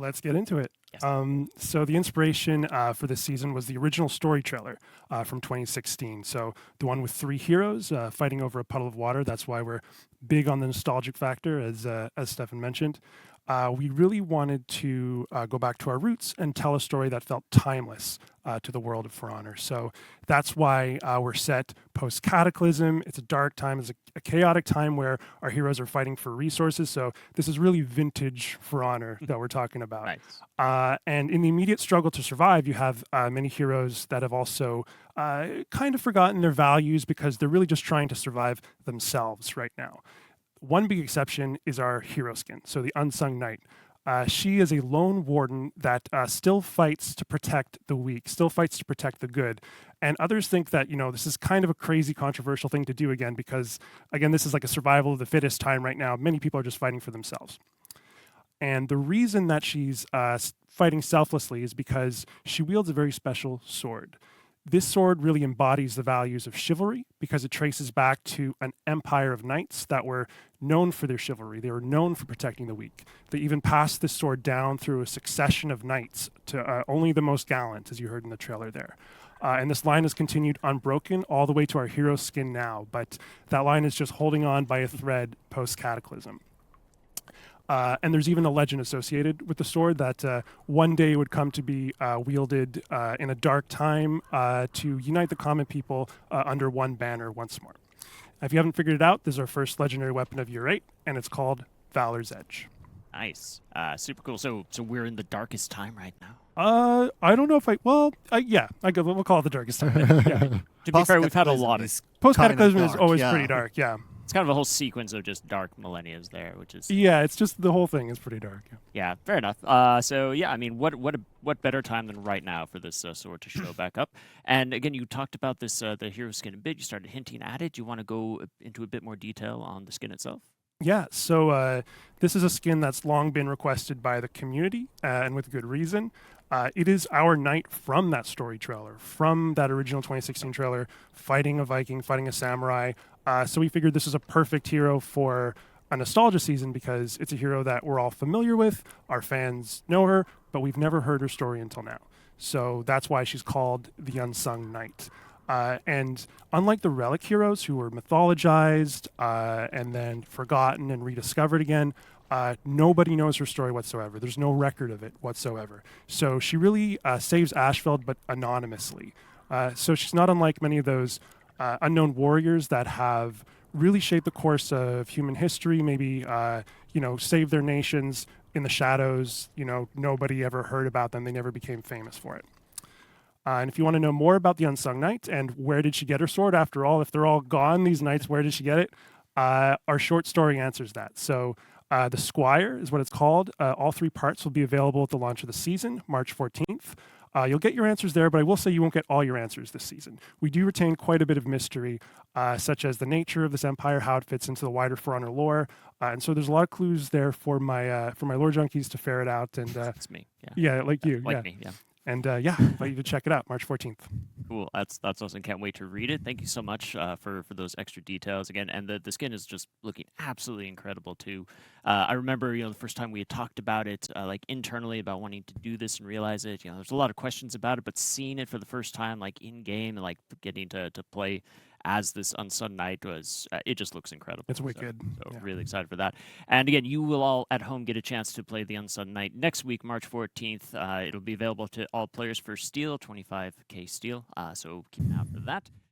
Let's get into it. Yes. So the inspiration for this season was the original story trailer from 2016. So the one with three heroes fighting over a puddle of water. That's why we're big on the nostalgic factor, as Stefan mentioned. We really wanted to go back to our roots and tell a story that felt timeless to the world of For Honor. So that's why we're set post Cataclysm. It's a dark time, it's a chaotic time where our heroes are fighting for resources. So this is really vintage For Honor that we're talking about. Nice. And in the immediate struggle to survive, you have many heroes that have also kind of forgotten their values because they're really just trying to survive themselves right now. One big exception is our hero skin, so the Unsung Knight. She is a lone warden that still fights to protect the weak, still fights to protect the good. And others think that, this is kind of a crazy, controversial thing to do again, because, again, this is like a survival of the fittest time right now. Many people are just fighting for themselves. And the reason that she's fighting selflessly is because she wields a very special sword. This sword really embodies the values of chivalry because it traces back to an empire of knights that were known for their chivalry. They were known for protecting the weak. They even passed this sword down through a succession of knights to only the most gallant, as you heard in the trailer there. And this line has continued unbroken all the way to our hero skin now, but that line is just holding on by a thread post-Cataclysm. And there's even a legend associated with the sword that one day would come to be wielded in a dark time to unite the common people under one banner once more. If you haven't figured it out, this is our first legendary weapon of Year 8, and it's called Valor's Edge. Nice. Super cool. So we're in the darkest time right now. I don't know if we'll call it the darkest time. Yeah. To be fair, we've had a lot of... Post-Cataclysm is always pretty dark, yeah. It's kind of a whole sequence of just dark millenniums there, which is... Yeah, it's just the whole thing is pretty dark. Yeah, fair enough. So, yeah, I mean, what better time than right now for this sword to show back up? And again, you talked about this, the hero skin a bit. You started hinting at it. Do you want to go into a bit more detail on the skin itself? Yeah, so this is a skin that's long been requested by the community, and with good reason. It is our knight from that story trailer, from that original 2016 trailer, fighting a Viking, fighting a samurai. So we figured this is a perfect hero for a nostalgia season because it's a hero that we're all familiar with, our fans know her, but we've never heard her story until now. So that's why she's called the Unsung Knight. And unlike the relic heroes who were mythologized and then forgotten and rediscovered again, nobody knows her story whatsoever. There's no record of it whatsoever. So she really saves Ashfeld, but anonymously. So she's not unlike many of those unknown warriors that have really shaped the course of human history, maybe, saved their nations in the shadows. Nobody ever heard about them. They never became famous for it. And if you want to know more about the Unsung Knight and where did she get her sword, after all, if they're all gone, these knights, where did she get it? Our short story answers that. So the Squire is what it's called. All three parts will be available at the launch of the season, March 14th. You'll get your answers there, but I will say you won't get all your answers this season. We do retain quite a bit of mystery, such as the nature of this empire, how it fits into the wider For Honor lore, and so there's a lot of clues there for my lore junkies to ferret out. And That's me. Yeah, like you. Like me, yeah. And invite you to check it out, March 14th. Cool. That's awesome. Can't wait to read it. Thank you so much for those extra details again. And the skin is just looking absolutely incredible too. I remember the first time we had talked about it like internally about wanting to do this and realize it. There's a lot of questions about it, but seeing it for the first time like in game and like getting to play as this Unsung Knight was, it just looks incredible. It's wicked. So really excited for that. And again, you will all at home get a chance to play the Unsung Knight next week, March 14th. It'll be available to all players for Steel, 25k Steel. So keep an eye out for that.